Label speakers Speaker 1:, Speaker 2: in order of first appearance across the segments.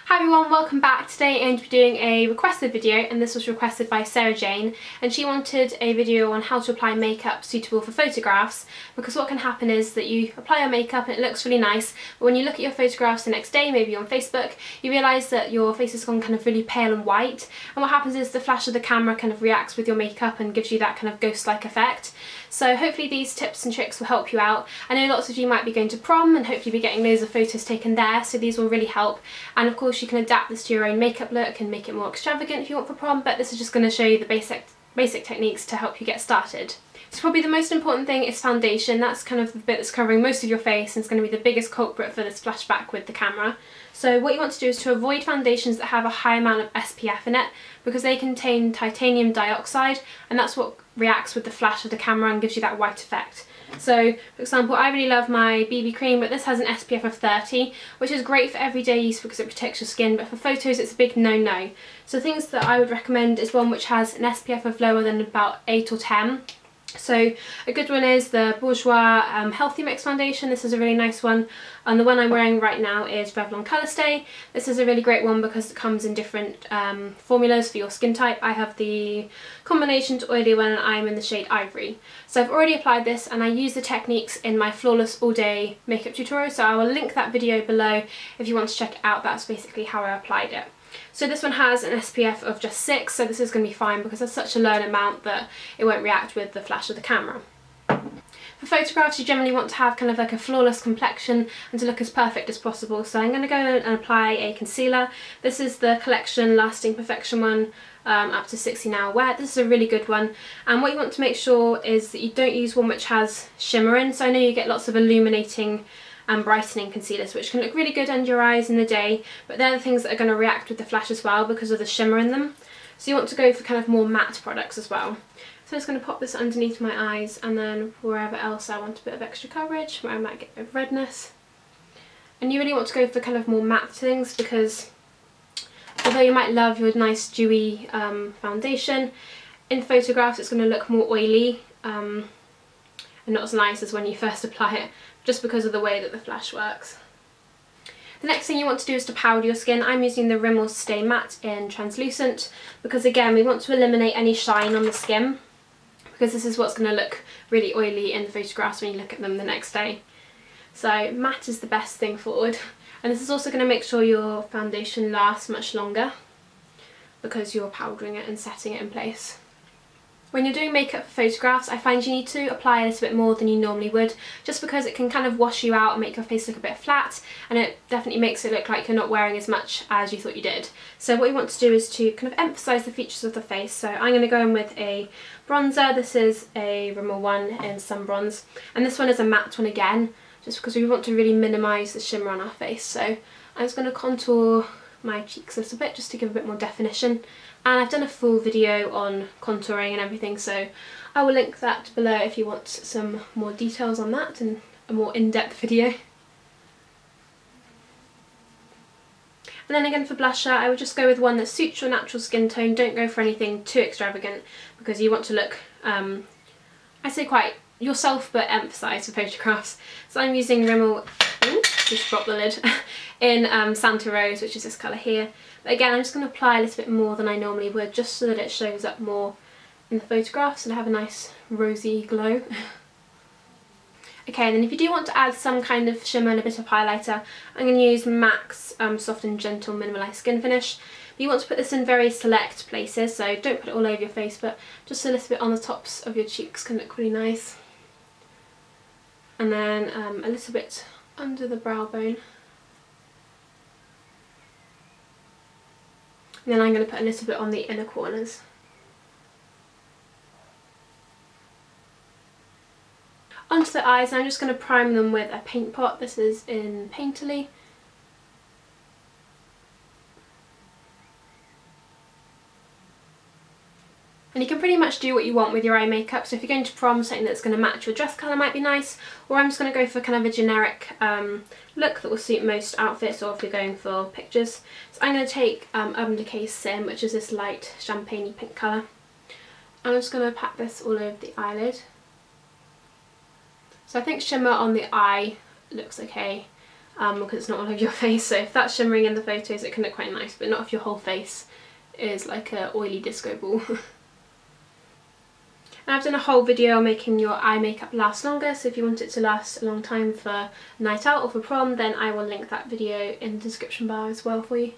Speaker 1: Hi everyone, welcome back. Today I'm going to be doing a requested video, and this was requested by Sarah Jane, and she wanted a video on how to apply makeup suitable for photographs, because what can happen is that you apply your makeup and it looks really nice, but when you look at your photographs the next day, maybe on Facebook, you realise that your face has gone kind of really pale and white, and what happens is the flash of the camera kind of reacts with your makeup and gives you that kind of ghost-like effect. So hopefully these tips and tricks will help you out. I know lots of you might be going to prom and hopefully be getting loads of photos taken there, so these will really help. And of course you can adapt this to your own makeup look and make it more extravagant if you want for prom, but this is just going to show you the basic techniques to help you get started. So probably the most important thing is foundation. That's kind of the bit that's covering most of your face and it's going to be the biggest culprit for this flashback with the camera. So what you want to do is to avoid foundations that have a high amount of SPF in it, because they contain titanium dioxide and that's what reacts with the flash of the camera and gives you that white effect. So for example, I really love my BB cream, but this has an SPF of 30, which is great for everyday use because it protects your skin, but for photos it's a big no-no. So things that I would recommend is one which has an SPF of lower than about 8 or 10. So a good one is the Bourjois Healthy Mix Foundation. This is a really nice one, and the one I'm wearing right now is Revlon Colourstay. This is a really great one because it comes in different formulas for your skin type. I have the combination to oily one and I'm in the shade Ivory. So I've already applied this and I use the techniques in my Flawless All Day makeup tutorial, so I will link that video below if you want to check it out. That's basically how I applied it. So this one has an SPF of just 6, so this is going to be fine because it's such a low amount that it won't react with the flash of the camera. For photographs you generally want to have kind of like a flawless complexion and to look as perfect as possible, so I'm going to go and apply a concealer. This is the Collection Lasting Perfection one, up to 16 hour wear. This is a really good one, and what you want to make sure is that you don't use one which has shimmer in. So I know you get lots of illuminating and brightening concealers which can look really good under your eyes in the day, but they're the things that are going to react with the flash as well because of the shimmer in them. So you want to go for kind of more matte products as well. So I'm just going to pop this underneath my eyes, and then wherever else I want a bit of extra coverage, where I might get a bit of redness. And you really want to go for kind of more matte things, because although you might love your nice dewy foundation, in photographs it's going to look more oily and not as nice as when you first apply it, just because of the way that the flash works. The next thing you want to do is to powder your skin. I'm using the Rimmel Stay Matte in Translucent because again we want to eliminate any shine on the skin, because this is what's going to look really oily in the photographs when you look at them the next day. So matte is the best thing forward, and this is also going to make sure your foundation lasts much longer because you're powdering it and setting it in place. When you're doing makeup for photographs, I find you need to apply a little bit more than you normally would, just because it can kind of wash you out and make your face look a bit flat, and it definitely makes it look like you're not wearing as much as you thought you did. So what you want to do is to kind of emphasise the features of the face. So I'm going to go in with a bronzer. This is a Rimmel one in Sun Bronze, and this one is a matte one again, just because we want to really minimise the shimmer on our face. So I'm just going to contour my cheeks a little bit just to give a bit more definition, and I've done a full video on contouring and everything, so I will link that below if you want some more details on that and a more in-depth video. And then again for blusher, I would just go with one that suits your natural skin tone. Don't go for anything too extravagant because you want to look, I say quite yourself but emphasise for photographs. So I'm using Rimmel, just drop the lid, in Santa Rose, which is this colour here. But again, I'm just going to apply a little bit more than I normally would, just so that it shows up more in the photographs and have a nice rosy glow. Okay, and then if you do want to add some kind of shimmer and a bit of highlighter, I'm going to use MAC's Soft and Gentle Mineralized Skin Finish. But you want to put this in very select places, so don't put it all over your face, but just a little bit on the tops of your cheeks can look really nice. And then a little bit under the brow bone. And then I'm going to put a little bit on the inner corners. Onto the eyes, I'm just going to prime them with a paint pot. This is in Painterly. And you can pretty much do what you want with your eye makeup, so if you're going to prom, something that's going to match your dress colour might be nice, or I'm just going to go for kind of a generic look that will suit most outfits, or if you're going for pictures. So I'm going to take Urban Decay Sim, which is this light champagne-y pink colour, and I'm just going to pat this all over the eyelid. So I think shimmer on the eye looks okay, because it's not all over your face. So if that's shimmering in the photos, it can look quite nice, but not if your whole face is like a oily disco ball. And I've done a whole video on making your eye makeup last longer, so if you want it to last a long time for a night out or for prom, then I will link that video in the description bar as well for you.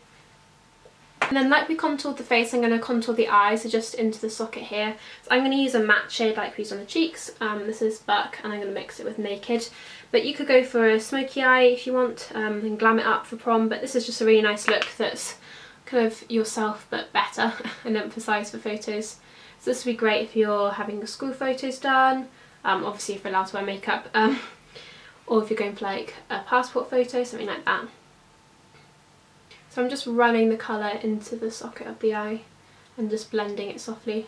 Speaker 1: And then like we contoured the face, I'm going to contour the eyes, so just into the socket here. So I'm going to use a matte shade like we used on the cheeks. This is Buck, and I'm going to mix it with Naked. But you could go for a smoky eye if you want, and glam it up for prom, but this is just a really nice look that's kind of yourself but better and emphasised for photos. So this would be great if you're having your school photos done, obviously if you're allowed to wear makeup, or if you're going for like a passport photo, something like that. So I'm just running the colour into the socket of the eye and just blending it softly.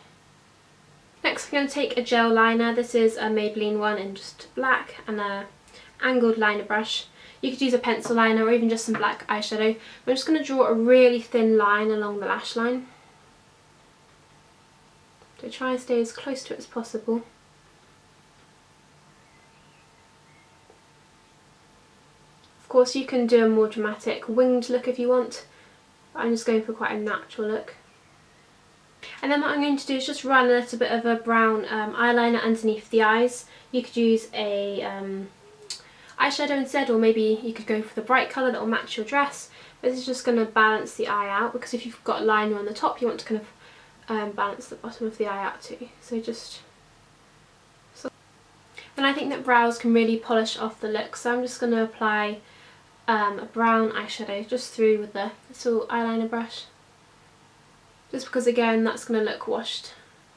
Speaker 1: Next I'm going to take a gel liner. This is a Maybelline one in just black, and a angled liner brush. You could use a pencil liner or even just some black eyeshadow. I'm just going to draw a really thin line along the lash line. So try and stay as close to it as possible. Of course you can do a more dramatic winged look if you want, but I'm just going for quite a natural look. And then what I'm going to do is just run a little bit of a brown eyeliner underneath the eyes. You could use a eyeshadow instead, or maybe you could go for the bright colour that will match your dress. But this is just going to balance the eye out, because if you've got a liner on the top you want to kind of balance the bottom of the eye out too. So and I think that brows can really polish off the look, so I'm just going to apply a brown eyeshadow just through with the little eyeliner brush, just because again that's going to look washed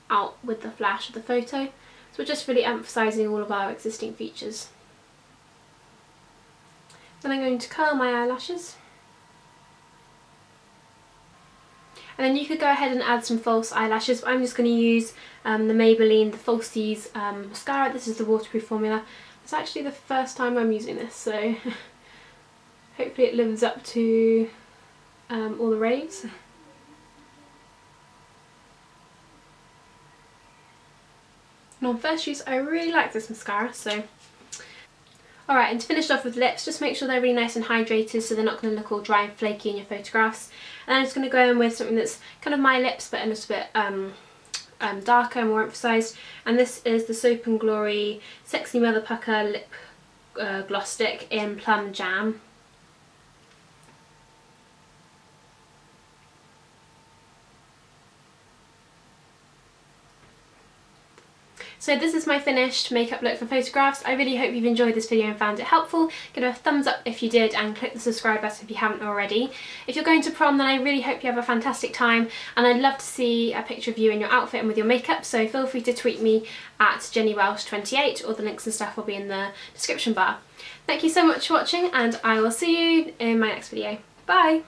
Speaker 1: out with the flash of the photo. So we're just really emphasising all of our existing features. Then I'm going to curl my eyelashes. And then you could go ahead and add some false eyelashes, but I'm just going to use the Maybelline, the Falsies mascara. This is the waterproof formula. It's actually the first time I'm using this, so hopefully it lives up to all the raves. And on first use I really like this mascara, so... Alright, and to finish off with lips, just make sure they're really nice and hydrated so they're not going to look all dry and flaky in your photographs. And I'm just going to go in with something that's kind of my lips but a little bit darker and more emphasised. And this is the Soap and Glory Sexy Mother Pucker Lip Gloss Stick in Plum Jam. So this is my finished makeup look for photographs. I really hope you've enjoyed this video and found it helpful. Give it a thumbs up if you did, and click the subscribe button if you haven't already. If you're going to prom, then I really hope you have a fantastic time, and I'd love to see a picture of you in your outfit and with your makeup, so feel free to tweet me at JennyWelsh28, or the links and stuff will be in the description bar. Thank you so much for watching, and I will see you in my next video. Bye!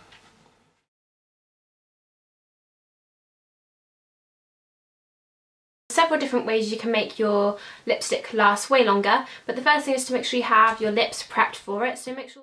Speaker 1: Several different ways you can make your lipstick last way longer, but the first thing is to make sure you have your lips prepped for it. So make sure